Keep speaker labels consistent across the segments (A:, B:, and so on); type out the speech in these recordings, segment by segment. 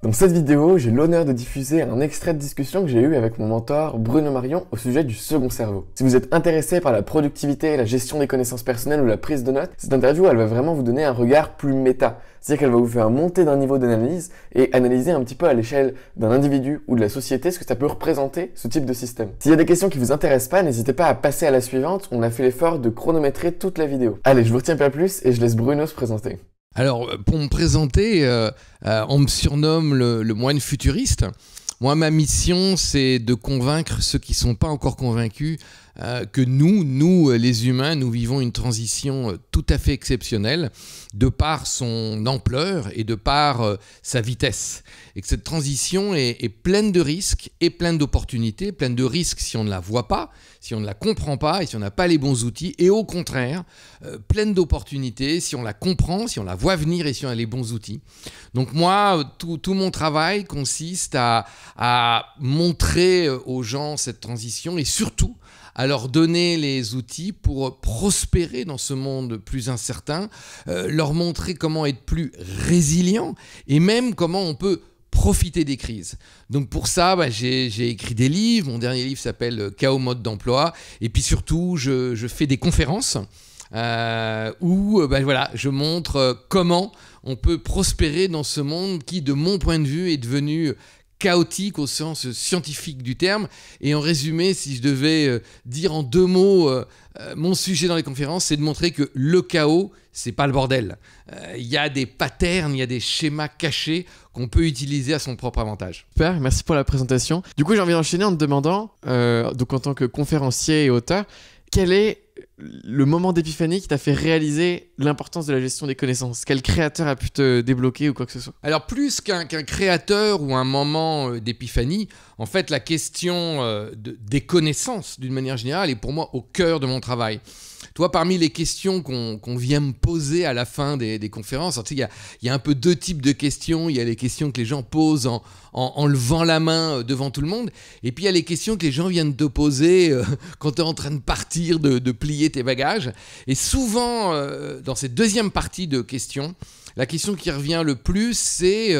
A: Dans cette vidéo, j'ai l'honneur de diffuser un extrait de discussion que j'ai eu avec mon mentor Bruno Marion au sujet du second cerveau. Si vous êtes intéressé par la productivité, la gestion des connaissances personnelles ou la prise de notes, cette interview elle va vraiment vous donner un regard plus méta. C'est-à-dire qu'elle va vous faire monter d'un niveau d'analyse et analyser un petit peu à l'échelle d'un individu ou de la société ce que ça peut représenter ce type de système. S'il y a des questions qui vous intéressent pas, n'hésitez pas à passer à la suivante, on a fait l'effort de chronométrer toute la vidéo. Allez, je vous retiens pas plus et je laisse Bruno se présenter.
B: Alors, pour me présenter, on me surnomme le moine futuriste. Moi, ma mission, c'est de convaincre ceux qui ne sont pas encore convaincus que nous, les humains, nous vivons une transition tout à fait exceptionnelle de par son ampleur et de par sa vitesse. Et que cette transition est pleine de risques et pleine d'opportunités, pleine de risques si on ne la voit pas, si on ne la comprend pas et si on n'a pas les bons outils, et au contraire, pleine d'opportunités si on la comprend, si on la voit venir et si on a les bons outils. Donc moi, tout mon travail consiste à montrer aux gens cette transition et surtout à leur donner les outils pour prospérer dans ce monde plus incertain, leur montrer comment être plus résilient et même comment on peut profiter des crises. Donc pour ça, j'ai écrit des livres. Mon dernier livre s'appelle Chaos mode d'emploi. Et puis surtout, je fais des conférences où voilà, je montre comment on peut prospérer dans ce monde qui, de mon point de vue, est devenu chaotique au sens scientifique du terme. Et en résumé, si je devais dire en 2 mots mon sujet dans les conférences, c'est de montrer que le chaos, c'est pas le bordel. Il y a des patterns, il y a des schémas cachés qu'on peut utiliser à son propre avantage.
A: Super, merci pour la présentation. Du coup, j'ai envie d'enchaîner en te demandant, donc en tant que conférencier et auteur, quel est le moment d'épiphanie qui t'a fait réaliser l'importance de la gestion des connaissances? Quel créateur a pu te débloquer ou quoi que ce soit?
B: Alors plus qu'un créateur ou un moment d'épiphanie, en fait la question des connaissances d'une manière générale est pour moi au cœur de mon travail. Toi, parmi les questions qu'on vient me poser à la fin des conférences, il y a un peu 2 types de questions. Il y a les questions que les gens posent en levant la main devant tout le monde. Et puis il y a les questions que les gens viennent te poser quand tu es en train de partir, de plier tes bagages. Et souvent, dans cette deuxième partie de questions, la question qui revient le plus, c'est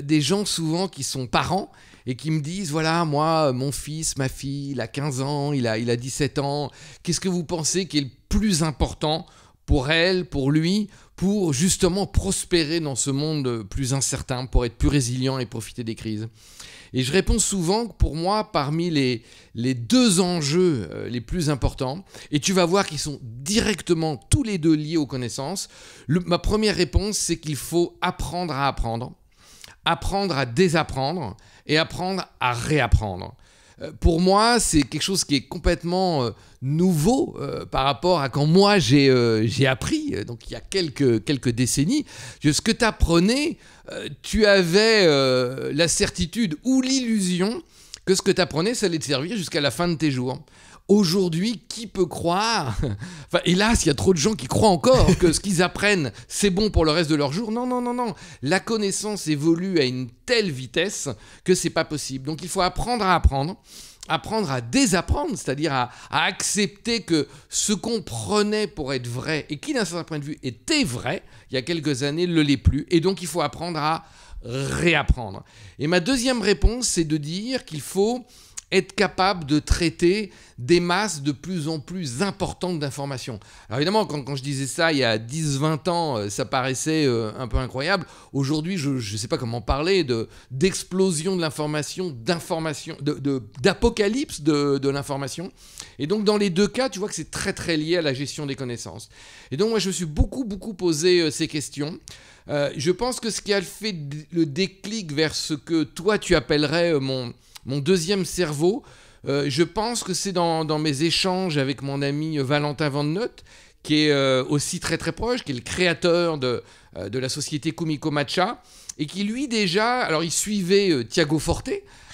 B: des gens souvent qui sont parents et qui me disent, voilà, moi, mon fils, ma fille, il a 15 ans, il a 17 ans, qu'est-ce que vous pensez qui est le plus important pour elle, pour lui, pour justement prospérer dans ce monde plus incertain, pour être plus résilient et profiter des crises? Et je réponds souvent que pour moi, parmi les 2 enjeux les plus importants, et tu vas voir qu'ils sont directement tous les 2 liés aux connaissances, ma première réponse, c'est qu'il faut apprendre à apprendre, apprendre à désapprendre et apprendre à réapprendre. Pour moi, c'est quelque chose qui est complètement nouveau par rapport à quand moi j'ai appris, donc il y a quelques décennies. Ce que tu apprenais, tu avais la certitude ou l'illusion que ce que tu apprenais, ça allait te servir jusqu'à la fin de tes jours. Aujourd'hui, qui peut croire, enfin, hélas, il y a trop de gens qui croient encore que ce qu'ils apprennent, c'est bon pour le reste de leur jour. Non, non, non, non. La connaissance évolue à une telle vitesse que c'est pas possible. Donc, il faut apprendre à apprendre, apprendre à désapprendre, c'est-à-dire à accepter que ce qu'on prenait pour être vrai et qui, d'un certain point de vue, était vrai, il y a quelques années, ne l'est plus. Et donc, il faut apprendre à réapprendre. Et ma deuxième réponse, c'est de dire qu'il faut être capable de traiter des masses de plus en plus importantes d'informations. Alors évidemment, quand je disais ça il y a 10-20 ans, ça paraissait un peu incroyable. Aujourd'hui, je ne sais pas comment parler d'explosion de l'information, d'apocalypse de l'information. Et donc, dans les 2 cas, tu vois que c'est très, très lié à la gestion des connaissances. Et donc, moi, je me suis beaucoup posé ces questions. Je pense que ce qui a fait le déclic vers ce que toi, tu appellerais mon deuxième cerveau, je pense que c'est dans mes échanges avec mon ami Valentin Van Noot, qui est aussi très très proche, qui est le créateur de la société Kumiko Matcha, et qui lui déjà, alors il suivait Tiago Forte,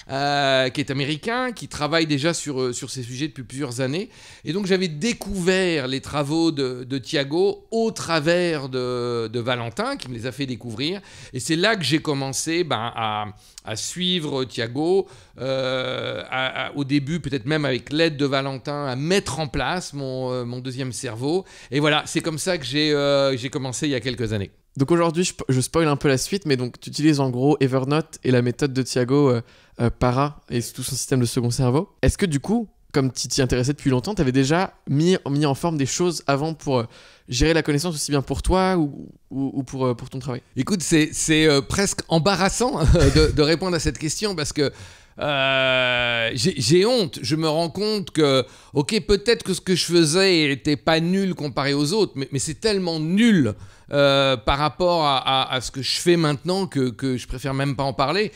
B: qui est américain, qui travaille déjà sur ces sujets depuis plusieurs années. Et donc j'avais découvert les travaux de Tiago au travers de Valentin, qui me les a fait découvrir. Et c'est là que j'ai commencé à suivre Tiago, au début peut-être même avec l'aide de Valentin, à mettre en place mon deuxième cerveau. Et voilà, c'est comme ça que j'ai commencé il y a quelques années.
A: Donc aujourd'hui, je spoil un peu la suite, mais donc tu utilises en gros Evernote et la méthode de Thiago Para et tout son système de second cerveau. Est-ce que du coup, comme tu t'y intéressais depuis longtemps, tu avais déjà mis en forme des choses avant pour gérer la connaissance aussi bien pour toi ou pour ton travail?
B: Écoute, c'est presque embarrassant de répondre à cette question parce que j'ai honte. Je me rends compte que, ok, peut-être que ce que je faisais n'était pas nul comparé aux autres, mais c'est tellement nul par rapport à ce que je fais maintenant que je préfère même pas en parler.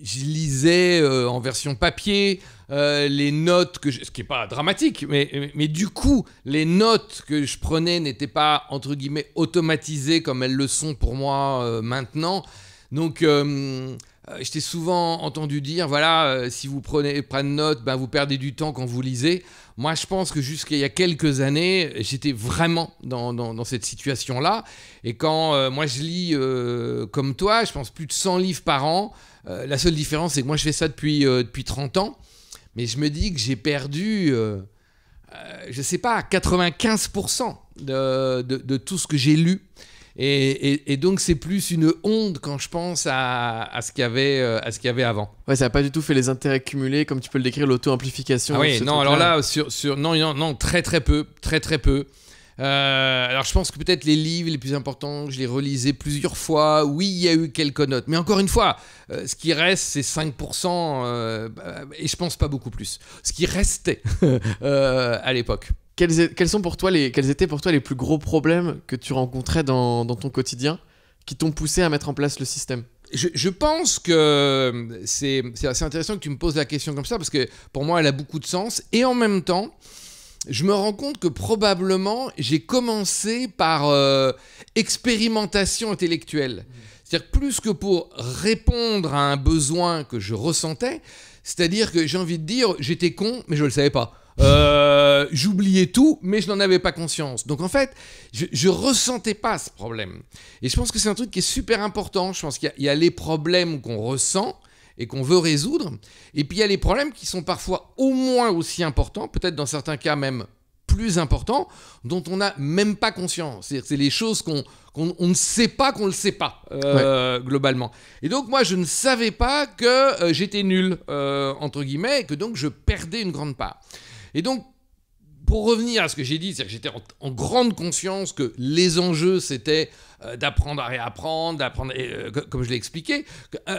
B: Je lisais en version papier les notes ce qui n'est pas dramatique, mais du coup, les notes que je prenais n'étaient pas, entre guillemets, automatisées comme elles le sont pour moi maintenant. Donc, je t'ai souvent entendu dire, voilà, si vous prenez pas de notes, ben, vous perdez du temps quand vous lisez. Moi, je pense que jusqu'il y a quelques années, j'étais vraiment dans cette situation-là. Et quand moi, je lis comme toi, je pense plus de 100 livres par an. La seule différence, c'est que moi, je fais ça depuis 30 ans. Mais je me dis que j'ai perdu, je sais pas, 95% de tout ce que j'ai lu. Et donc, c'est plus une honte quand je pense à ce qu'il y avait avant.
A: Ouais, ça n'a pas du tout fait les intérêts cumulés, comme tu peux le décrire, l'auto-amplification.
B: Ah oui, non, alors là, non, très peu. Alors, je pense que peut-être les livres les plus importants, je les relisais plusieurs fois. Oui, il y a eu quelques notes. Mais encore une fois, ce qui reste, c'est 5%, et je pense pas beaucoup plus. Ce qui restait à l'époque.
A: Quels étaient pour toi les plus gros problèmes que tu rencontrais dans ton quotidien qui t'ont poussé à mettre en place le système?
B: Je pense que c'est assez intéressant que tu me poses la question comme ça parce que pour moi, elle a beaucoup de sens. Et en même temps, je me rends compte que probablement, j'ai commencé par expérimentation intellectuelle. C'est-à-dire plus que pour répondre à un besoin que je ressentais, c'est-à-dire que j'ai envie de dire, j'étais con, mais je ne le savais pas. J'oubliais tout, mais je n'en avais pas conscience. Donc en fait, je ressentais pas ce problème. Et je pense que c'est un truc qui est super important. Je pense qu'il y a les problèmes qu'on ressent et qu'on veut résoudre. Et puis il y a les problèmes qui sont parfois au moins aussi importants, peut-être dans certains cas même plus importants, dont on n'a même pas conscience. C'est-à-dire que c'est les choses qu'on ne sait pas qu'on ne le sait pas, globalement. Et donc moi, je ne savais pas que j'étais nul, entre guillemets, et que donc je perdais une grande part. Et donc, pour revenir à ce que j'ai dit, c'est que j'étais en grande conscience que les enjeux, c'était d'apprendre à réapprendre, comme je l'ai expliqué.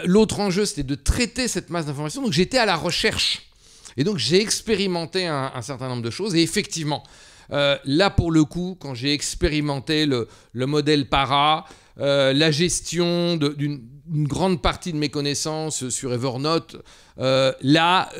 B: L'autre enjeu, c'était de traiter cette masse d'informations. Donc, j'étais à la recherche. Et donc, j'ai expérimenté un certain nombre de choses. Et effectivement, là, pour le coup, quand j'ai expérimenté le modèle Para, la gestion d'une grande partie de mes connaissances sur Evernote, là,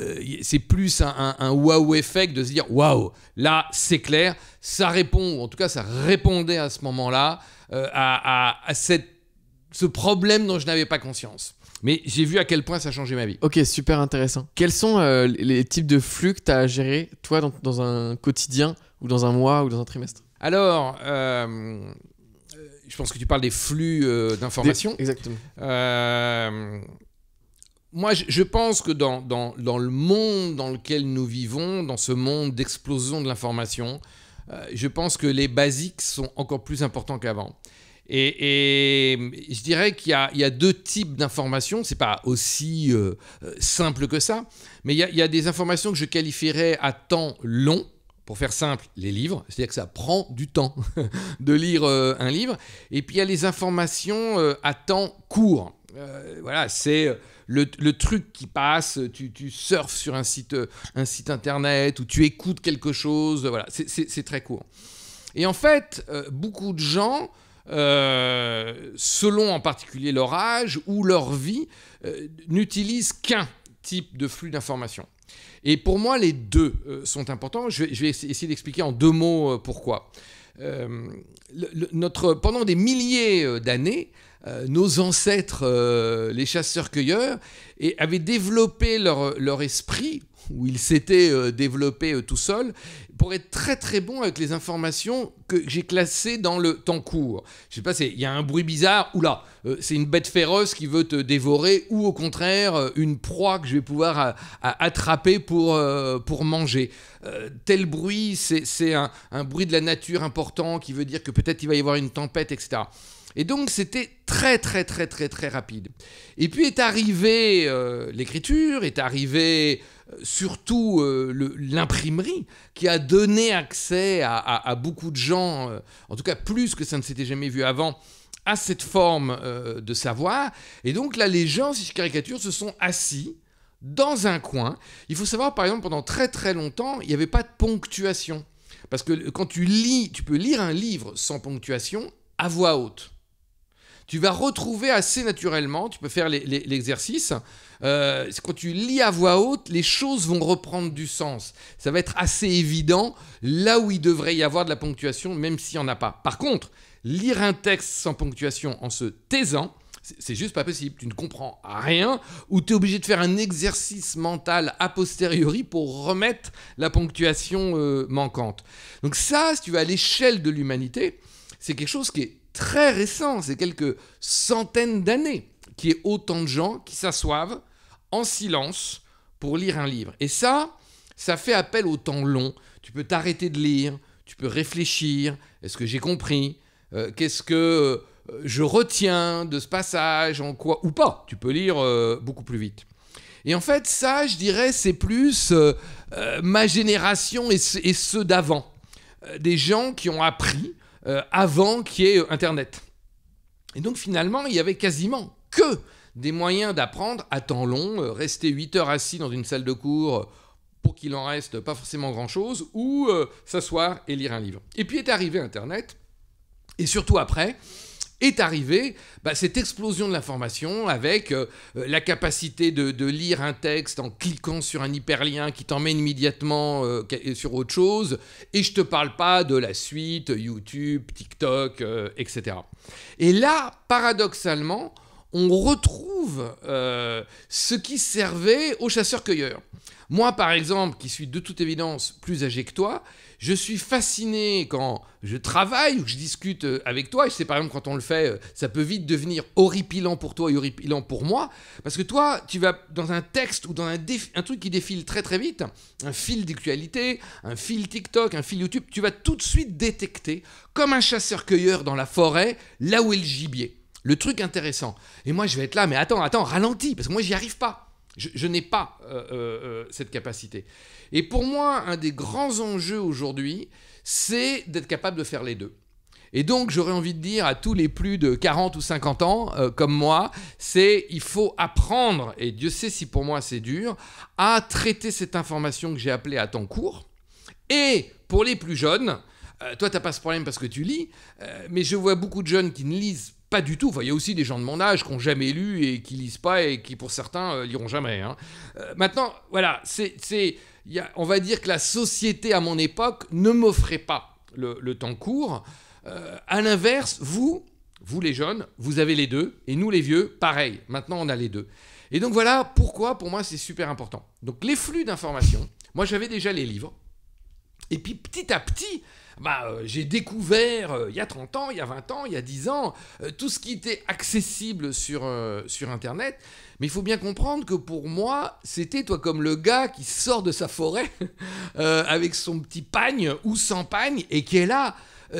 B: c'est plus un wow effect de se dire waouh, là, c'est clair, ça répond, ou en tout cas, ça répondait à ce moment-là à ce problème dont je n'avais pas conscience. Mais j'ai vu à quel point ça changeait ma vie.
A: Ok, super intéressant. Quels sont les types de flux que tu as à gérer, toi, dans un quotidien, ou dans un mois, ou dans un trimestre?
B: Alors, je pense que tu parles des flux d'informations.
A: Exactement.
B: Moi, je pense que dans le monde dans lequel nous vivons, dans ce monde d'explosion de l'information, je pense que les basiques sont encore plus importants qu'avant. Et je dirais qu'il y a deux types d'informations. C'est pas aussi simple que ça, mais il y a des informations que je qualifierais à temps long. Pour faire simple, les livres, c'est-à-dire que ça prend du temps de lire un livre. Et puis il y a les informations à temps court. Voilà, c'est le truc qui passe, tu surfes sur un site internet ou tu écoutes quelque chose. Voilà, c'est très court. Et en fait, beaucoup de gens, selon en particulier leur âge ou leur vie, n'utilisent qu'un type de flux d'informations. Et pour moi, les deux sont importants. Je vais essayer d'expliquer en deux mots pourquoi. Pendant des milliers d'années, nos ancêtres, les chasseurs-cueilleurs, avaient développé leur esprit, où il s'était développé tout seul, pour être très très bon avec les informations que j'ai classées dans le temps court. Je sais pas, il y a un bruit bizarre, oula, c'est une bête féroce qui veut te dévorer, ou au contraire, une proie que je vais pouvoir attraper pour manger. Tel bruit, c'est un bruit de la nature important qui veut dire que peut-être il va y avoir une tempête, etc. Et donc, c'était très, très, très, très, très rapide. Et puis est arrivée l'écriture, est arrivée surtout l'imprimerie, qui a donné accès à beaucoup de gens, en tout cas plus que ça ne s'était jamais vu avant, à cette forme de savoir. Et donc là, les gens, si je caricature, se sont assis dans un coin. Il faut savoir, par exemple, pendant très, très longtemps, il n'y avait pas de ponctuation. Parce que quand tu lis, tu peux lire un livre sans ponctuation à voix haute. Tu vas retrouver assez naturellement, tu peux faire l'exercice, quand tu lis à voix haute, les choses vont reprendre du sens. Ça va être assez évident là où il devrait y avoir de la ponctuation, même s'il n'y en a pas. Par contre, lire un texte sans ponctuation en se taisant, c'est juste pas possible. Tu ne comprends rien, ou tu es obligé de faire un exercice mental a posteriori pour remettre la ponctuation manquante. Donc ça, si tu vas à l'échelle de l'humanité, c'est quelque chose qui est très récent, c'est quelques centaines d'années, qu'il y ait autant de gens qui s'assoivent en silence pour lire un livre. Et ça fait appel au temps long. Tu peux t'arrêter de lire, tu peux réfléchir, est-ce que j'ai compris, qu'est-ce que je retiens de ce passage, en quoi, ou pas. Tu peux lire beaucoup plus vite. Et en fait, ça, je dirais, c'est plus ma génération et ceux d'avant. Des gens qui ont appris avant qu'il y ait Internet. Et donc finalement, il y avait quasiment que des moyens d'apprendre à temps long, rester 8 heures assis dans une salle de cours pour qu'il en reste pas forcément grand-chose, ou s'asseoir et lire un livre. Et puis est arrivé Internet, et surtout après, est arrivée cette explosion de l'information avec la capacité de lire un texte en cliquant sur un hyperlien qui t'emmène immédiatement sur autre chose, et je ne te parle pas de la suite, YouTube, TikTok, etc. Et là, paradoxalement, on retrouve ce qui servait aux chasseurs-cueilleurs. Moi, par exemple, qui suis de toute évidence plus âgé que toi, je suis fasciné quand je travaille ou que je discute avec toi. Et je sais, par exemple, quand on le fait, ça peut vite devenir horripilant pour toi et horripilant pour moi. Parce que toi, tu vas dans un texte ou dans un truc qui défile très très vite, un fil d'actualité, un fil TikTok, un fil YouTube, tu vas tout de suite détecter, comme un chasseur-cueilleur dans la forêt, là où est le gibier. Le truc intéressant. Et moi, je vais être là, mais attends, ralentis, parce que moi, j'y arrive pas. Je n'ai pas cette capacité. Et pour moi, un des grands enjeux aujourd'hui, c'est d'être capable de faire les deux. Et donc, j'aurais envie de dire à tous les plus de 40 ou 50 ans, comme moi, il faut apprendre, et Dieu sait si pour moi c'est dur, à traiter cette information que j'ai appelée à temps court. Et pour les plus jeunes, toi, tu n'as pas ce problème parce que tu lis, mais je vois beaucoup de jeunes qui ne lisent pas du tout. Enfin, il y a aussi des gens de mon âge qui n'ont jamais lu et qui lisent pas et qui, pour certains, liront jamais. Hein. Maintenant, voilà, on va dire que la société, à mon époque, ne m'offrait pas le temps court. À l'inverse, vous les jeunes, vous avez les deux. Et nous, les vieux, pareil. Maintenant, on a les deux. Et donc, voilà pourquoi, pour moi, c'est super important. Donc, les flux d'informations, moi, j'avais déjà les livres. Et puis, petit à petit, j'ai découvert, il y a 30 ans, il y a 20 ans, il y a 10 ans, tout ce qui était accessible sur Internet. Mais il faut bien comprendre que pour moi, c'était, toi, comme le gars qui sort de sa forêt avec son petit pagne ou sans pagne et qui est là,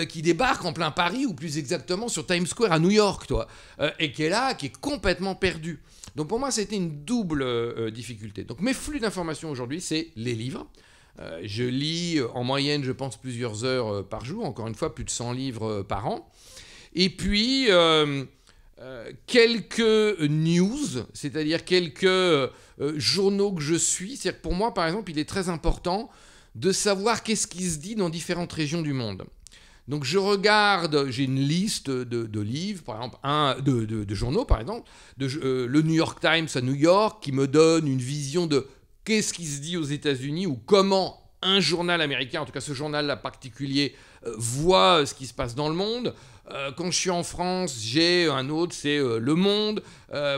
B: qui débarque en plein Paris, ou plus exactement sur Times Square à New York, toi, et qui est là, qui est complètement perdu. Donc pour moi, c'était une double difficulté. Donc mes flux d'informations aujourd'hui, c'est les livres. Je lis en moyenne, je pense, plusieurs heures par jour, encore une fois, plus de 100 livres par an. Et puis, quelques news, c'est-à-dire quelques journaux que je suis. C'est-à-dire que pour moi, par exemple, il est très important de savoir qu'est-ce qui se dit dans différentes régions du monde. Donc je regarde, j'ai une liste de livres, par exemple, de journaux, par exemple, le New York Times à New York, qui me donne une vision de qu'est-ce qui se dit aux États-Unis ou comment un journal américain, en tout cas ce journal-là particulier, voit ce qui se passe dans le monde. Quand je suis en France, j'ai un autre, c'est Le Monde.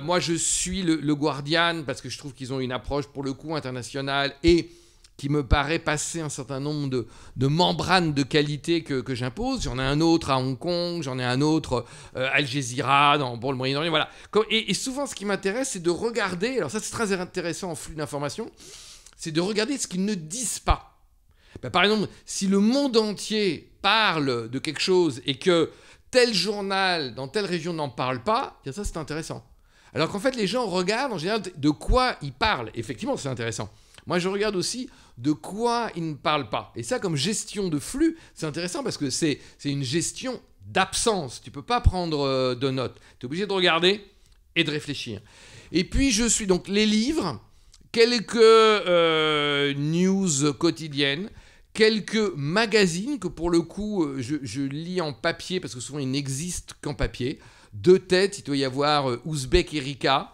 B: Moi, je suis le Guardian parce que je trouve qu'ils ont une approche, pour le coup, internationale et qui me paraît passer un certain nombre de membranes de qualité que j'impose. J'en ai un autre à Hong Kong, j'en ai un autre Al Jazeera pour le Moyen-Orient. Voilà. Et souvent, ce qui m'intéresse, c'est de regarder, alors ça c'est très intéressant en flux d'informations, c'est de regarder ce qu'ils ne disent pas. Par exemple, si le monde entier parle de quelque chose et que tel journal dans telle région n'en parle pas, bien ça c'est intéressant. Alors qu'en fait, les gens regardent en général de quoi ils parlent. Effectivement, c'est intéressant. Moi, je regarde aussi de quoi ils ne parlent pas. Et ça, comme gestion de flux, c'est intéressant parce que c'est une gestion d'absence. Tu ne peux pas prendre de notes. Tu es obligé de regarder et de réfléchir. Et puis, je suis donc les livres, quelques news quotidiennes, quelques magazines que pour le coup, je lis en papier parce que souvent, ils n'existent qu'en papier. De tête, il doit y avoir Ouzbek Erika.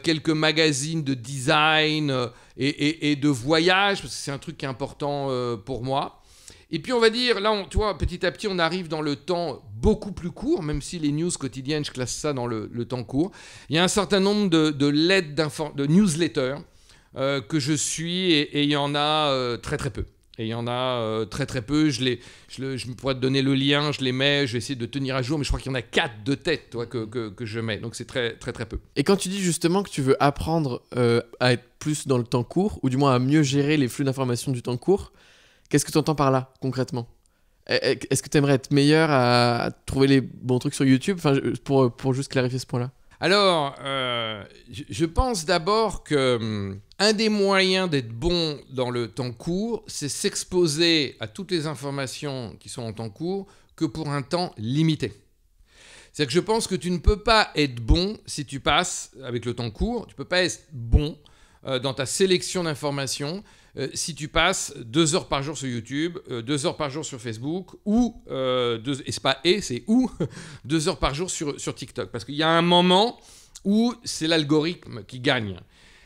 B: Quelques magazines de design et de voyage, parce que c'est un truc qui est important pour moi. Et puis on va dire, là, tu vois, petit à petit, on arrive dans le temps beaucoup plus court, même si les news quotidiennes, je classe ça dans le temps court. Il y a un certain nombre de newsletters que je suis et il y en a très très peu. Et il y en a très très peu, je pourrais te donner le lien, je les mets, je vais essayer de tenir à jour, mais je crois qu'il y en a 4 de tête toi, que je mets, donc c'est très très très peu.
A: Et quand tu dis justement que tu veux apprendre à être plus dans le temps court, ou du moins à mieux gérer les flux d'informations du temps court, qu'est-ce que tu entends par là, concrètement ? Est-ce que tu aimerais être meilleur à trouver les bons trucs sur YouTube ? Enfin, pour juste clarifier ce point-là.
B: Alors, je pense d'abord que un des moyens d'être bon dans le temps court, c'est s'exposer à toutes les informations qui sont en temps court que pour un temps limité. C'est-à-dire que je pense que tu ne peux pas être bon si tu passes avec le temps court, tu ne peux pas être bon dans ta sélection d'informations si tu passes 2 heures par jour sur YouTube, 2 heures par jour sur Facebook, ou, et c'est pas c'est ou, 2 heures par jour sur TikTok. Parce qu'il y a un moment où c'est l'algorithme qui gagne.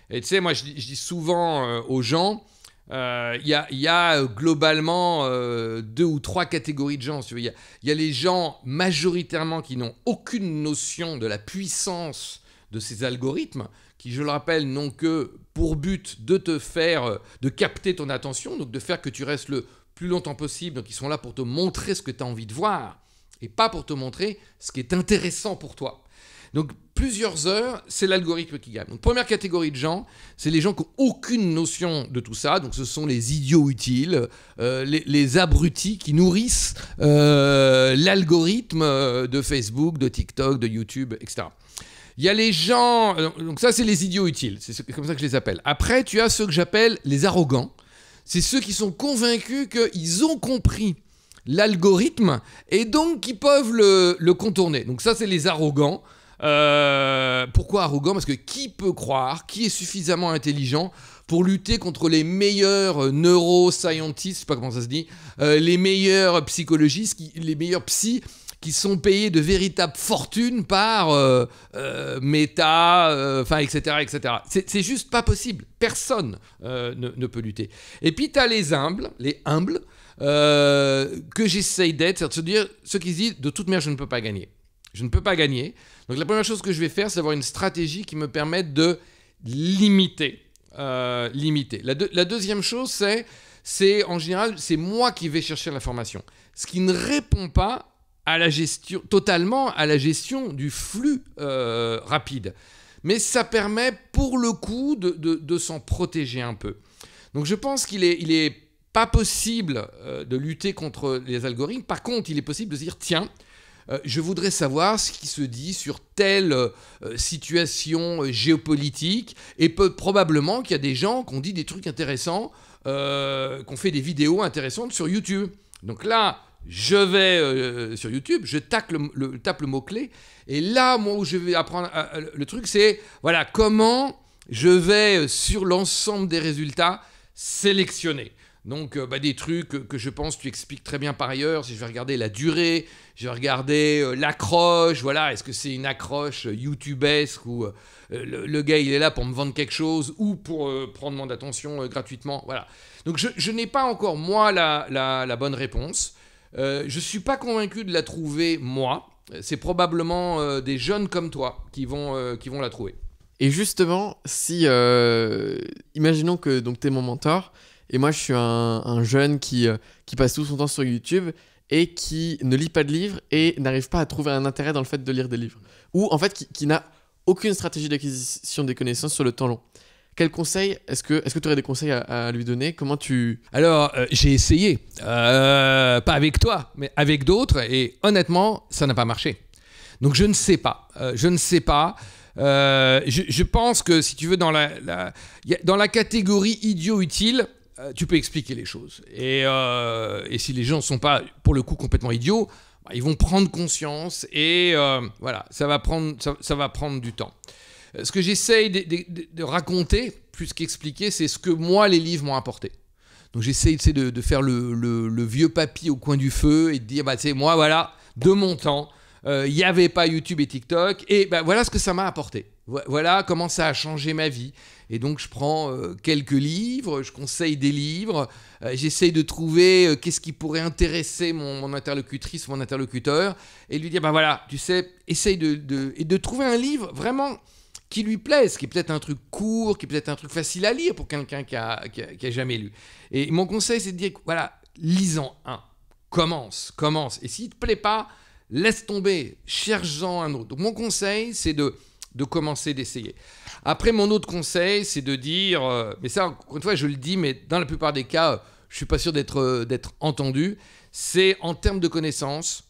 B: Et tu sais, moi je dis souvent aux gens, il y a globalement 2 ou 3 catégories de gens. Il y a les gens majoritairement qui n'ont aucune notion de la puissance de ces algorithmes, qui, je le rappelle, n'ont que pour but de te faire, de capter ton attention, donc de faire que tu restes le plus longtemps possible. Donc ils sont là pour te montrer ce que tu as envie de voir et pas pour te montrer ce qui est intéressant pour toi. Donc plusieurs heures, c'est l'algorithme qui gagne. Donc première catégorie de gens, c'est les gens qui n'ont aucune notion de tout ça. Donc ce sont les idiots utiles, les abrutis qui nourrissent l'algorithme de Facebook, de TikTok, de YouTube, etc. Il y a les gens, donc ça c'est les idiots utiles, c'est comme ça que je les appelle. Après, tu as ceux que j'appelle les arrogants. C'est ceux qui sont convaincus qu'ils ont compris l'algorithme et donc qui peuvent le contourner. Donc ça c'est les arrogants. Pourquoi arrogants ? Parce que qui peut croire, qui est suffisamment intelligent pour lutter contre les meilleurs neuroscientistes, je sais pas comment ça se dit, les meilleurs psychologistes, les meilleurs psys, qui sont payés de véritables fortunes par Meta, etc., etc. C'est juste pas possible. Personne ne peut lutter. Et puis, tu as les humbles, que j'essaye d'être, c'est-à-dire de se dire, ceux qui se disent, de toute manière, je ne peux pas gagner. Je ne peux pas gagner. Donc, la première chose que je vais faire, c'est avoir une stratégie qui me permette de limiter. La deuxième chose, c'est en général, c'est moi qui vais chercher l'information. Ce qui ne répond pas totalement à la gestion du flux rapide. Mais ça permet pour le coup de s'en protéger un peu. Donc je pense qu'il est pas possible de lutter contre les algorithmes. Par contre, il est possible de se dire, tiens, je voudrais savoir ce qui se dit sur telle situation géopolitique, et probablement qu'il y a des gens qui ont dit des trucs intéressants, qui ont fait des vidéos intéressantes sur YouTube. Donc là, je vais sur YouTube, je tape le mot-clé, et là, moi, où je vais apprendre le truc, c'est, voilà, comment je vais, sur l'ensemble des résultats, sélectionner. Donc, des trucs que je pense tu expliques très bien par ailleurs. Si je vais regarder la durée, je vais regarder l'accroche. Voilà, est-ce que c'est une accroche YouTubesque ou le gars il est là pour me vendre quelque chose ou pour prendre mon attention gratuitement. Voilà. Donc, je n'ai pas encore moi la bonne réponse. Je ne suis pas convaincu de la trouver moi. C'est probablement des jeunes comme toi qui vont la trouver.
A: Et justement, si imaginons que tu es mon mentor. Et moi, je suis un jeune qui passe tout son temps sur YouTube et qui ne lit pas de livres et n'arrive pas à trouver un intérêt dans le fait de lire des livres. Ou en fait, qui n'a aucune stratégie d'acquisition des connaissances sur le temps long. Quel conseil, est-ce que tu aurais des conseils à lui donner? Comment tu...
B: Alors, j'ai essayé. Pas avec toi, mais avec d'autres. Et honnêtement, ça n'a pas marché. Donc, je ne sais pas. Je pense que si tu veux, dans la catégorie idiot-utile, tu peux expliquer les choses. Et si les gens ne sont pas, pour le coup, complètement idiots, ils vont prendre conscience et voilà, ça va prendre du temps. Ce que j'essaye de raconter, plus qu'expliquer, c'est ce que moi, les livres m'ont apporté. Donc j'essaye de faire le vieux papy au coin du feu et de dire, moi, voilà, de mon temps, il n'y avait pas YouTube et TikTok, et voilà ce que ça m'a apporté. Voilà comment ça a changé ma vie. Et donc, je prends quelques livres, je conseille des livres, j'essaye de trouver qu'est-ce qui pourrait intéresser mon interlocutrice, mon interlocuteur, et lui dire, voilà, tu sais, essaye de trouver un livre vraiment qui lui plaise, qui est peut-être un truc court, qui est peut-être un truc facile à lire pour quelqu'un qui a jamais lu. Et mon conseil, c'est de dire, voilà, lis-en un, commence. Et s'il ne te plaît pas, laisse tomber, cherche-en un autre. Donc, mon conseil, c'est de commencer, d'essayer. Après, mon autre conseil, c'est de dire, mais ça, encore une fois, je le dis, mais dans la plupart des cas, je ne suis pas sûr d'être entendu, c'est en termes de connaissances,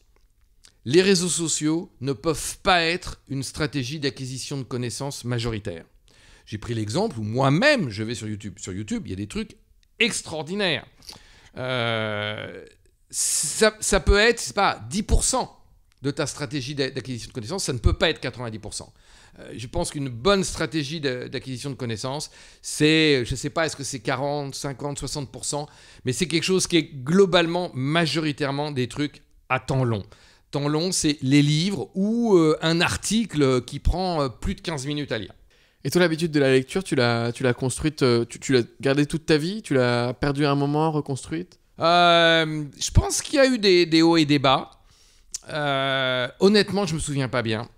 B: les réseaux sociaux ne peuvent pas être une stratégie d'acquisition de connaissances majoritaire. J'ai pris l'exemple où moi-même, je vais sur YouTube. Sur YouTube, il y a des trucs extraordinaires. Ça peut être, c'est pas 10% de ta stratégie d'acquisition de connaissances, ça ne peut pas être 90%. Je pense qu'une bonne stratégie d'acquisition de connaissances, c'est, je ne sais pas, est-ce que c'est 40, 50, 60%, mais c'est quelque chose qui est globalement, majoritairement des trucs à temps long. Temps long, c'est les livres ou un article qui prend plus de 15 minutes à lire.
A: Et toi, l'habitude de la lecture, tu l'as construite, tu l'as gardée toute ta vie? Tu l'as perdue à un moment, reconstruite?
B: Je pense qu'il y a eu des hauts et des bas. Honnêtement, je me souviens pas bien.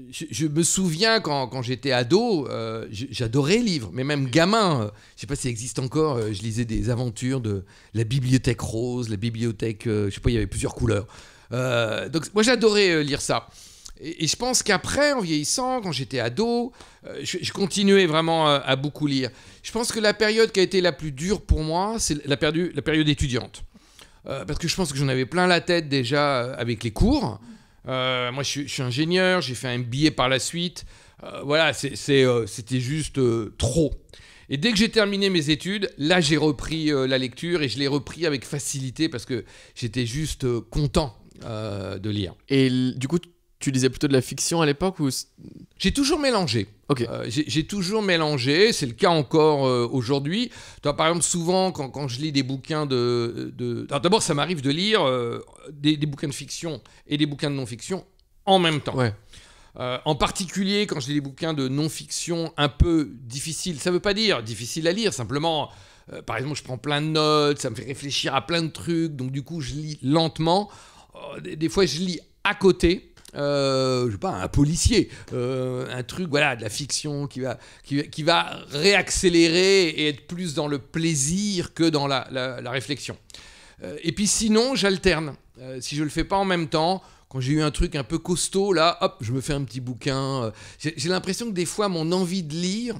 B: Je me souviens quand j'étais ado, j'adorais lire, mais même gamin, je sais pas si ça existe encore, je lisais des aventures de la bibliothèque rose, la bibliothèque, je sais pas, il y avait plusieurs couleurs. Donc moi j'adorais lire ça. Et je pense qu'après, en vieillissant, quand j'étais ado, je continuais vraiment à beaucoup lire. Je pense que la période qui a été la plus dure pour moi, c'est la période étudiante. Parce que je pense que j'en avais plein la tête déjà avec les cours. Moi, je suis ingénieur, j'ai fait un MBA par la suite. Voilà, c'était juste trop. Et dès que j'ai terminé mes études, là, j'ai repris la lecture et je l'ai repris avec facilité parce que j'étais juste content de lire.
A: Et du coup, tu lisais plutôt de la fiction à l'époque ou...
B: J'ai toujours mélangé.
A: Okay.
B: J'ai toujours mélangé, c'est le cas encore aujourd'hui. Toi, par exemple, souvent, quand je lis des bouquins Alors, d'abord, ça m'arrive de lire des bouquins de fiction et des bouquins de non-fiction en même temps.
A: Ouais.
B: En particulier, quand je lis des bouquins de non-fiction un peu difficiles, ça ne veut pas dire difficile à lire, simplement, par exemple, je prends plein de notes, ça me fait réfléchir à plein de trucs, donc du coup, je lis lentement. Des fois, je lis à côté. Je sais pas, un policier, un truc, voilà, de la fiction qui va réaccélérer et être plus dans le plaisir que dans la réflexion. Et puis sinon, j'alterne. Si je le fais pas en même temps, quand j'ai eu un truc un peu costaud, là, hop, je me fais un petit bouquin. J'ai l'impression que des fois, mon envie de lire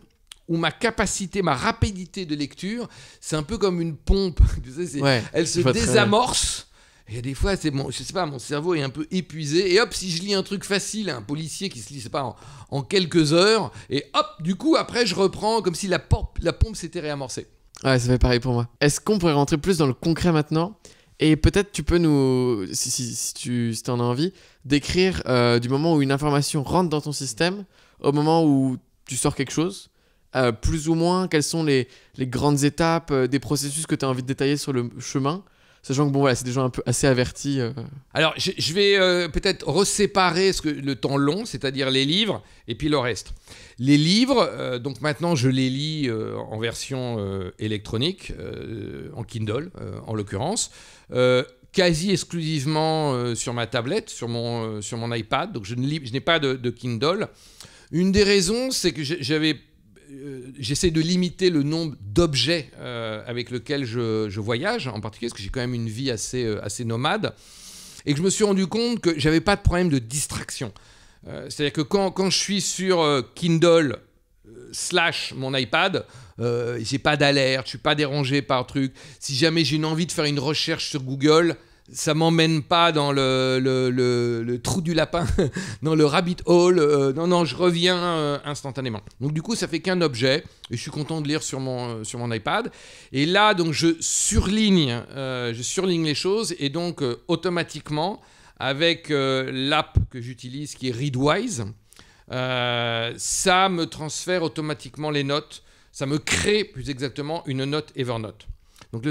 B: ou ma capacité, ma rapidité de lecture, c'est un peu comme une pompe. Tu sais, elle se désamorce. Et des fois, je sais pas, mon cerveau est un peu épuisé. Et hop, si je lis un truc facile, un policier qui se lit, c'est pas, en quelques heures, et hop, du coup, après, je reprends comme si la pompe s'était réamorcée.
A: Ouais, ça fait pareil pour moi. Est-ce qu'on pourrait rentrer plus dans le concret maintenant? Et peut-être tu peux nous, si tu en as envie, décrire du moment où une information rentre dans ton système au moment où tu sors quelque chose. plus ou moins quelles sont les grandes étapes, des processus que tu as envie de détailler sur le chemin, sachant que bon, voilà, c'est des gens un peu assez avertis.
B: Alors, je vais peut-être reséparer le temps long, c'est-à-dire les livres, et puis le reste. Les livres, donc maintenant je les lis en version électronique, en Kindle en l'occurrence, quasi exclusivement sur ma tablette, sur mon iPad, donc je n'ai pas de Kindle. Une des raisons, c'est que j'essaie de limiter le nombre d'objets avec lesquels je voyage, en particulier parce que j'ai quand même une vie assez nomade, et que je me suis rendu compte que j'avais pas de problème de distraction. C'est-à-dire que quand je suis sur Kindle / mon iPad, j'ai pas d'alerte, je suis pas dérangé par truc. Si jamais j'ai une envie de faire une recherche sur Google, ça m'emmène pas dans le trou du lapin, dans le rabbit hole. Non, je reviens instantanément. Donc du coup, ça fait qu'un objet, et je suis content de lire sur mon iPad. Et là, donc je surligne les choses, et donc automatiquement, avec l'app que j'utilise, qui est Readwise, ça me transfère automatiquement les notes. Ça me crée plus exactement une note Evernote. Donc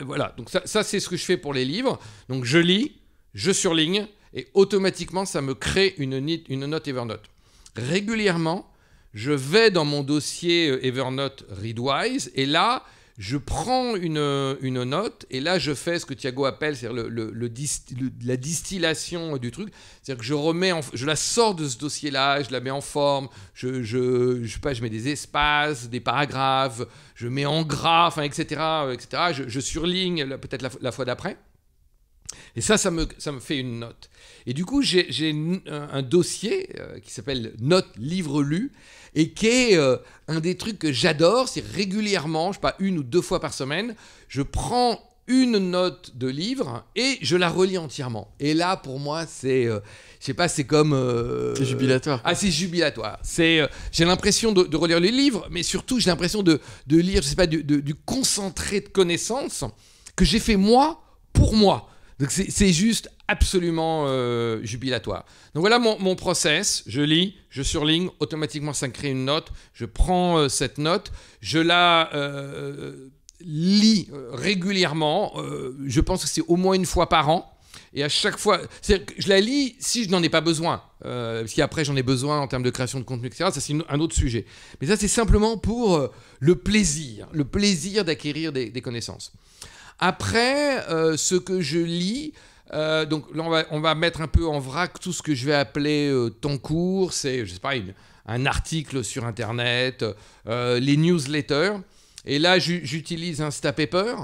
B: voilà. Donc ça c'est ce que je fais pour les livres. Donc je lis, je surligne et automatiquement ça me crée une note Evernote. Régulièrement, je vais dans mon dossier Evernote Readwise et là je prends une note et là je fais ce que Thiago appelle, c'est-à-dire la distillation du truc. C'est-à-dire que je la sors de ce dossier-là, je la mets en forme, je sais pas, je mets des espaces, des paragraphes, je mets en gras, enfin, etc. Je surligne peut-être la fois d'après. Et ça me fait une note. Et du coup, j'ai un dossier qui s'appelle Notes livres lus et qui est un des trucs que j'adore. C'est régulièrement, je sais pas, 1 ou 2 fois par semaine, je prends une note de livre et je la relis entièrement. Et là, pour moi, c'est, je sais pas, c'est comme...
A: c'est jubilatoire.
B: Ah, c'est jubilatoire. J'ai l'impression de relire les livres, mais surtout, j'ai l'impression de lire, je sais pas, du concentré de connaissances que j'ai fait moi pour moi. Donc c'est juste absolument jubilatoire. Donc voilà mon process. Je lis, je surligne, automatiquement ça me crée une note. Je prends cette note, je la lis régulièrement. Je pense que c'est au moins 1 fois par an. Et à chaque fois, je la lis si je n'en ai pas besoin. Parce qu'après j'en ai besoin en termes de création de contenu, etc. Ça c'est un autre sujet. Mais ça c'est simplement pour le plaisir d'acquérir des connaissances. Après, ce que je lis, donc là on va mettre un peu en vrac tout ce que je vais appeler temps court, c'est, je sais pas, un article sur Internet, les newsletters. Et là, j'utilise Instapaper,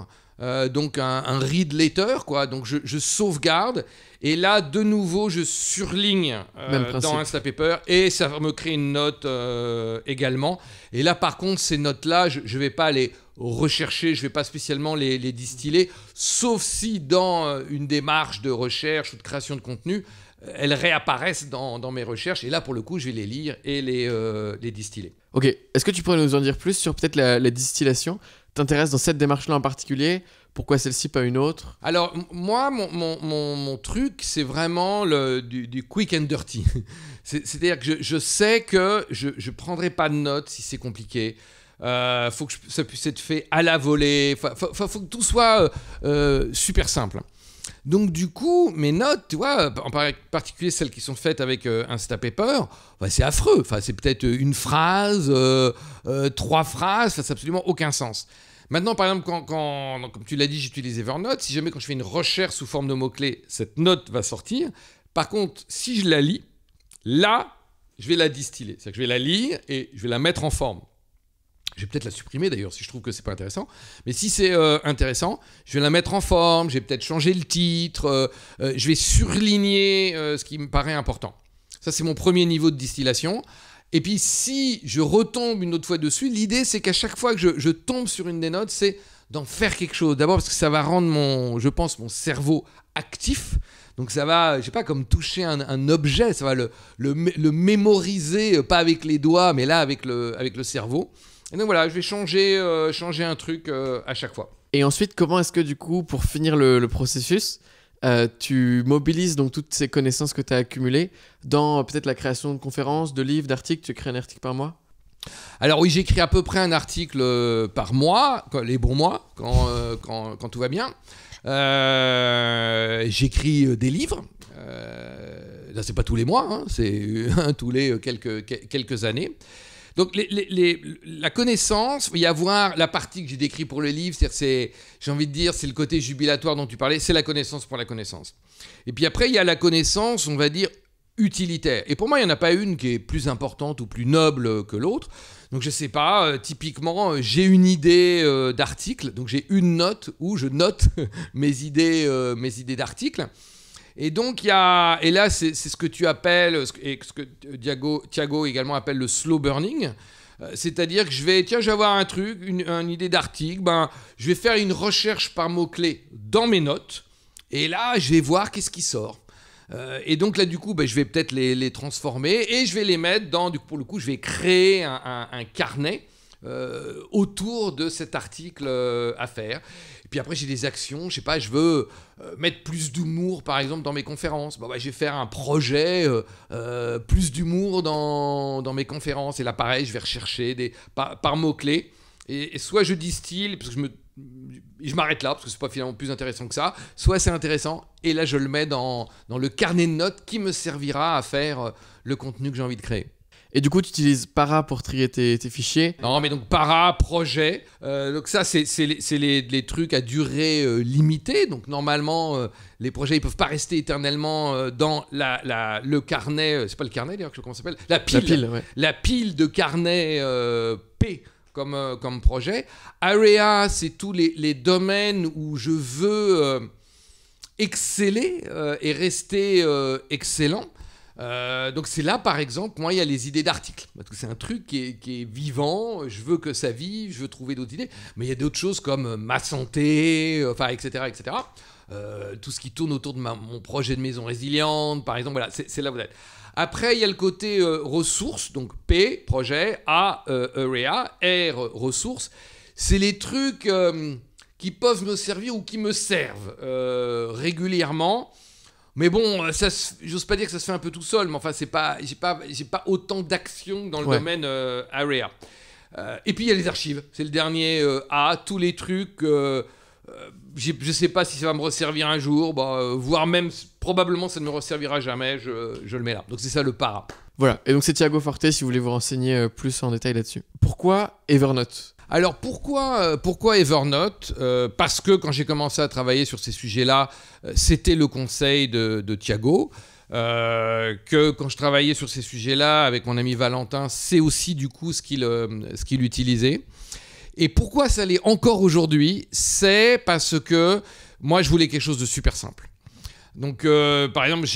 B: donc un read letter, quoi. Donc je sauvegarde. Et là, de nouveau, je surligne dans Instapaper et ça me crée une note également. Et là, par contre, ces notes-là, je ne vais pas les rechercher, je ne vais pas spécialement les distiller, sauf si dans une démarche de recherche ou de création de contenu, elles réapparaissent dans mes recherches. Et là, pour le coup, je vais les lire et les distiller.
A: Ok, est-ce que tu pourrais nous en dire plus sur peut-être la distillation ? T'intéresses dans cette démarche-là en particulier ? Pourquoi celle-ci, pas une autre ?
B: Alors, moi, mon truc, c'est vraiment du quick and dirty. C'est-à-dire que je sais que je ne prendrai pas de notes si c'est compliqué. Faut que ça puisse être fait à la volée. Faut que tout soit super simple. Donc du coup, mes notes, tu vois, en particulier celles qui sont faites avec Instapaper, c'est affreux. Enfin, c'est peut-être une phrase, 3 phrases, ça n'a absolument aucun sens. Maintenant, par exemple, quand comme tu l'as dit, j'utilise Evernote. Si jamais quand je fais une recherche sous forme de mots-clés, cette note va sortir. Par contre, si je la lis, là, je vais la distiller. C'est-à-dire que je vais la lire et je vais la mettre en forme. Je vais peut-être la supprimer d'ailleurs si je trouve que c'est pas intéressant. Mais si c'est intéressant, je vais la mettre en forme, je vais peut-être changer le titre, je vais surligner ce qui me paraît important. Ça, c'est mon premier niveau de distillation. Et puis, si je retombe une autre fois dessus, l'idée, c'est qu'à chaque fois que je tombe sur une des notes, c'est d'en faire quelque chose. D'abord parce que ça va rendre mon cerveau actif. Donc ça va, je sais pas, comme toucher un objet, ça va le mémoriser, pas avec les doigts, mais là avec le cerveau. Et donc voilà, je vais changer un truc à chaque fois.
A: Et ensuite, comment est-ce que du coup, pour finir le processus, tu mobilises donc toutes ces connaissances que tu as accumulées dans peut-être la création de conférences, de livres, d'articles? Tu crées un article par mois?
B: Alors oui, j'écris à peu près un article par mois, les bons mois, quand tout va bien. J'écris des livres. Là, c'est pas tous les mois, hein, c'est tous les quelques années. Donc la connaissance, il y avoir la partie que j'ai décrite pour le livre, j'ai envie de dire, c'est le côté jubilatoire dont tu parlais, c'est la connaissance pour la connaissance. Et puis après, il y a la connaissance, on va dire, utilitaire. Et pour moi, il n'y en a pas une qui est plus importante ou plus noble que l'autre. Donc je ne sais pas, typiquement, j'ai une idée d'article, donc j'ai une note où je note mes idées d'article. Et donc, et là, c'est ce que tu appelles, et ce que Thiago également appelle le slow burning. C'est-à-dire que je vais avoir un truc, une idée d'article, je vais faire une recherche par mots-clés dans mes notes, et là, je vais voir qu'est-ce qui sort. Et donc là, du coup, je vais peut-être les transformer, et je vais les mettre pour le coup, je vais créer un carnet autour de cet article à faire. Et puis après, j'ai des actions, je sais pas, je veux mettre plus d'humour, par exemple, dans mes conférences. Je vais faire un projet plus d'humour dans mes conférences. Et là, pareil, je vais rechercher par mots-clés. Et soit je distille, parce que je m'arrête là, parce que c'est pas finalement plus intéressant que ça, soit c'est intéressant, et là, je le mets dans le carnet de notes qui me servira à faire le contenu que j'ai envie de créer.
A: Et du coup, tu utilises Para pour trier tes fichiers?
B: Non, mais donc Para, projet. Donc ça, c'est les trucs à durée limitée. Donc normalement, les projets, ils peuvent pas rester éternellement dans le carnet. C'est pas le carnet d'ailleurs, comment ça s'appelle? La pile. Ouais. La pile de carnet P comme projet. Area, c'est tous les domaines où je veux exceller et rester excellent. Donc c'est là, par exemple, moi, il y a les idées d'articles. Parce que c'est un truc qui est vivant, je veux que ça vive, je veux trouver d'autres idées. Mais il y a d'autres choses comme ma santé, etc. Tout ce qui tourne autour de mon projet de maison résiliente, par exemple, voilà, c'est là où vous êtes. Après, il y a le côté ressources, donc P, projet, A, area, R, ressources. C'est les trucs qui peuvent me servir ou qui me servent régulièrement. Mais bon, j'ose pas dire que ça se fait un peu tout seul, mais enfin, j'ai pas autant d'action dans le domaine area. Et puis il y a les archives, c'est le dernier A, tous les trucs. Je sais pas si ça va me resservir un jour, voire même probablement ça ne me resservira jamais. Je le mets là. Donc c'est ça le Para.
A: Voilà. Et donc c'est Thiago Forte si vous voulez vous renseigner plus en détail là-dessus. Pourquoi Evernote?
B: Alors pourquoi Evernote? Parce que quand j'ai commencé à travailler sur ces sujets-là, c'était le conseil de Thiago. Que quand je travaillais sur ces sujets-là avec mon ami Valentin, c'est aussi du coup ce qu'il utilisait. Et pourquoi ça l'est encore aujourd'hui? C'est parce que moi je voulais quelque chose de super simple. Donc par exemple,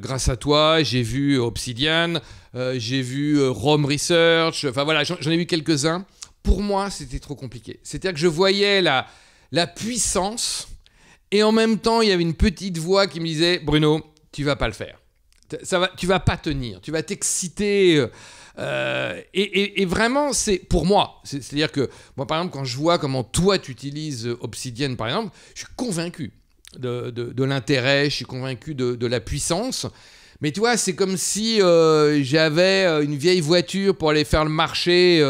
B: grâce à toi, j'ai vu Obsidian, j'ai vu Rome Research, enfin voilà, j'en ai vu quelques-uns. Pour moi, c'était trop compliqué. C'est-à-dire que je voyais la puissance et en même temps, il y avait une petite voix qui me disait « Bruno, tu vas pas le faire. Tu vas pas tenir. Tu vas t'exciter. » Et vraiment, c'est pour moi. C'est-à-dire que moi, par exemple, quand je vois comment toi, tu utilises Obsidian, par exemple, je suis convaincu de l'intérêt, je suis convaincu de la puissance. Mais tu vois, c'est comme si j'avais une vieille voiture pour aller faire le marché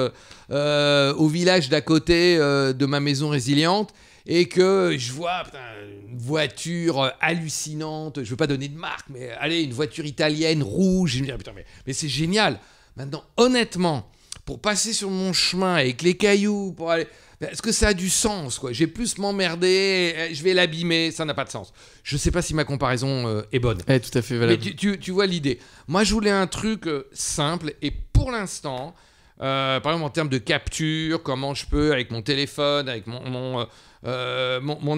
B: au village d'à côté de ma maison résiliente et que je vois une voiture hallucinante, je ne veux pas donner de marque, mais allez, une voiture italienne rouge. Je me dis, putain, mais c'est génial. Maintenant, honnêtement, pour passer sur mon chemin avec les cailloux, pour aller... Est-ce que ça a du sens, quoi? J'ai plus m'emmerder, je vais l'abîmer, ça n'a pas de sens. Je ne sais pas si ma comparaison est bonne.
A: Tout à fait valable.
B: Mais tu vois l'idée. Moi, je voulais un truc simple et pour l'instant, par exemple en termes de capture, comment je peux, avec mon téléphone, avec mon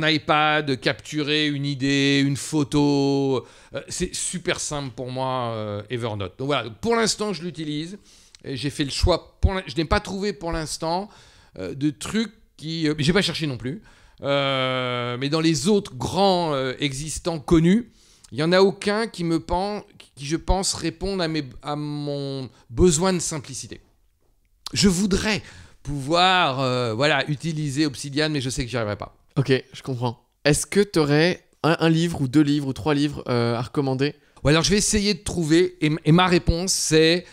B: iPad, capturer une idée, une photo. C'est super simple pour moi, Evernote. Donc voilà, pour l'instant, je l'utilise. Et j'ai fait le choix. Je n'ai pas trouvé pour l'instant de trucs qui... j'ai pas cherché non plus. Mais dans les autres grands existants connus, il n'y en a aucun qui, je pense, répondent à mon besoin de simplicité. Je voudrais pouvoir utiliser Obsidian, mais je sais que j'y arriverai pas.
A: Ok, je comprends. Est-ce que tu aurais un livre ou 2 livres ou 3 livres à recommander?
B: Alors je vais essayer de trouver, et ma réponse c'est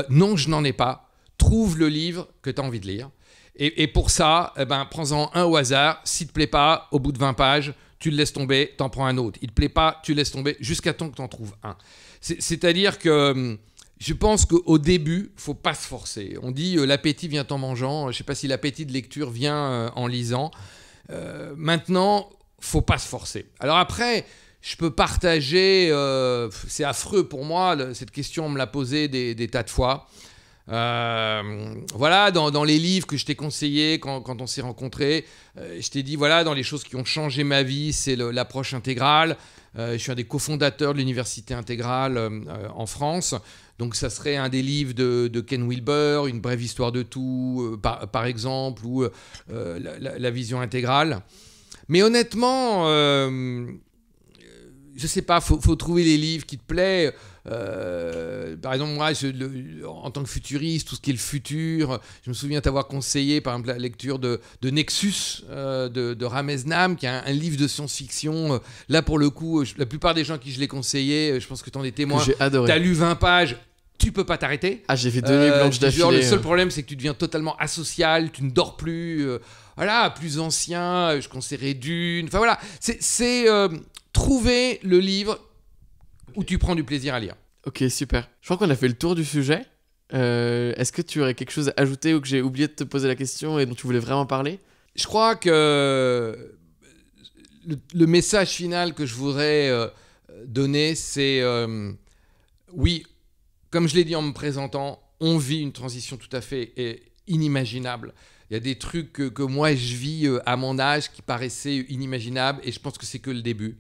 B: non, je n'en ai pas. trouve le livre que tu as envie de lire. Et pour ça, prends-en un au hasard. S'il ne te plaît pas, au bout de 20 pages, tu le laisses tomber, tu en prends un autre. Il ne te plaît pas, tu le laisses tomber jusqu'à temps que tu en trouves un. C'est-à-dire que je pense qu'au début, il ne faut pas se forcer. On dit l'appétit vient en mangeant. Je ne sais pas si l'appétit de lecture vient en lisant. Maintenant, il ne faut pas se forcer. Alors après, je peux partager, c'est affreux pour moi, cette question, on me l'a posée des tas de fois. Voilà, dans les livres que je t'ai conseillés quand on s'est rencontrés, je t'ai dit, voilà, dans les choses qui ont changé ma vie, c'est l'approche intégrale. Je suis un des cofondateurs de l'université intégrale en France. Donc ça serait un des livres de Ken Wilber, Une brève histoire de tout, par exemple, ou la vision intégrale. Mais honnêtement, je sais pas, faut trouver les livres qui te plaisent. Par exemple, moi, en tant que futuriste, tout ce qui est le futur, je me souviens t'avoir conseillé, par exemple, la lecture de Nexus de Ramesnam, qui est un livre de science-fiction. Là, pour le coup, la plupart des gens à qui je l'ai conseillé, je pense que t'en es témoin.
A: J'ai adoré.
B: T'as lu 20 pages. Tu peux pas t'arrêter.
A: Ah, j'ai fait 2 nuits blanches d'affilée.
B: Le seul problème, c'est que tu deviens totalement asocial, tu ne dors plus. Voilà, plus ancien, je conseillerais Dune. Enfin voilà, c'est trouver le livre où tu prends du plaisir à lire.
A: Ok, super. Je crois qu'on a fait le tour du sujet. Est-ce que tu aurais quelque chose à ajouter ou que j'ai oublié de te poser la question et dont tu voulais vraiment parler?
B: Je crois que le message final que je voudrais donner, c'est oui, comme je l'ai dit en me présentant, on vit une transition tout à fait inimaginable. Il y a des trucs que moi je vis à mon âge qui paraissaient inimaginables et je pense que c'est que le début.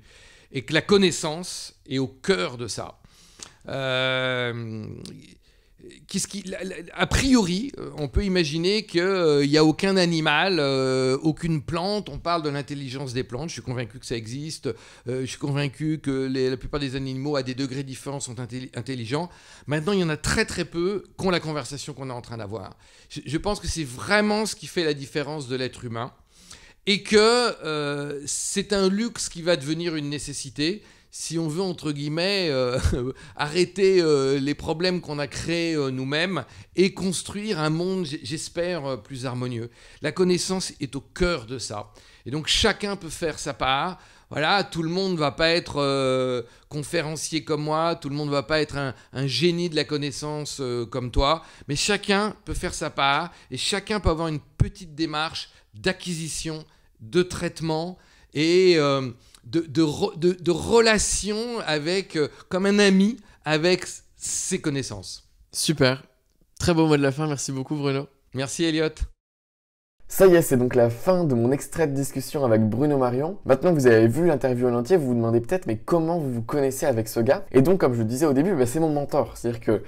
B: Et que la connaissance est au cœur de ça. A priori, on peut imaginer qu'il n'y a aucun animal, aucune plante. On parle de l'intelligence des plantes. Je suis convaincu que ça existe. Je suis convaincu que la plupart des animaux, à des degrés différents, sont intelligents. Maintenant, il y en a très très peu qui ont la conversation qu'on est en train d'avoir. Je pense que c'est vraiment ce qui fait la différence de l'être humain. Et que c'est un luxe qui va devenir une nécessité si on veut, entre guillemets, arrêter les problèmes qu'on a créés nous-mêmes et construire un monde, j'espère, plus harmonieux. La connaissance est au cœur de ça. Et donc, chacun peut faire sa part. Voilà, tout le monde ne va pas être conférencier comme moi, tout le monde ne va pas être un génie de la connaissance comme toi, mais chacun peut faire sa part et chacun peut avoir une petite démarche d'acquisition, de traitement et de relation avec, comme un ami avec ses connaissances.
A: Super. Très beau mot de la fin. Merci beaucoup, Bruno.
B: Merci, Elliot.
A: Ça y est, c'est donc la fin de mon extrait de discussion avec Bruno Marion. Maintenant que vous avez vu l'interview en entier, vous vous demandez peut-être mais comment vous vous connaissez avec ce gars. Et donc, comme je le disais au début, c'est mon mentor. C'est-à-dire que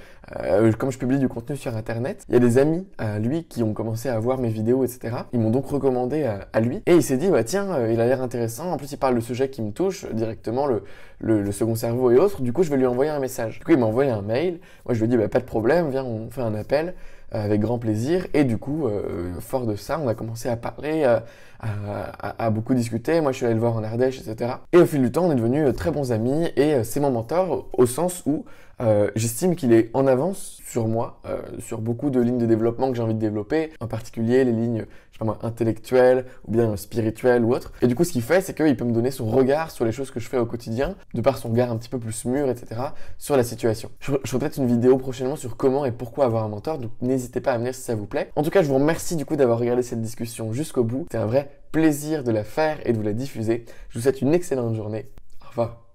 A: comme je publie du contenu sur Internet, il y a des amis à lui qui ont commencé à voir mes vidéos, etc. Ils m'ont donc recommandé à lui. Et il s'est dit, tiens, il a l'air intéressant. En plus, il parle de sujets qui me touchent directement, le second cerveau et autres. Du coup, je vais lui envoyer un message. Du coup, il m'a envoyé un mail. Moi, je lui ai dit, pas de problème, viens, on fait un appel. Avec grand plaisir, et du coup, fort de ça, on a commencé à parler, à beaucoup discuter. Moi, je suis allé le voir en Ardèche, etc. Et au fil du temps, on est devenus très bons amis, et c'est mon mentor au sens où j'estime qu'il est en avance sur moi, sur beaucoup de lignes de développement que j'ai envie de développer, en particulier les lignes, je sais pas moi, intellectuelles ou bien spirituelles ou autres. Et du coup, ce qu'il fait, c'est qu'il peut me donner son regard sur les choses que je fais au quotidien, de par son regard un petit peu plus mûr, etc., sur la situation. Je ferai peut-être une vidéo prochainement sur comment et pourquoi avoir un mentor, donc n'hésitez pas à venir si ça vous plaît. En tout cas, je vous remercie du coup d'avoir regardé cette discussion jusqu'au bout. C'était un vrai plaisir de la faire et de vous la diffuser. Je vous souhaite une excellente journée. Au revoir.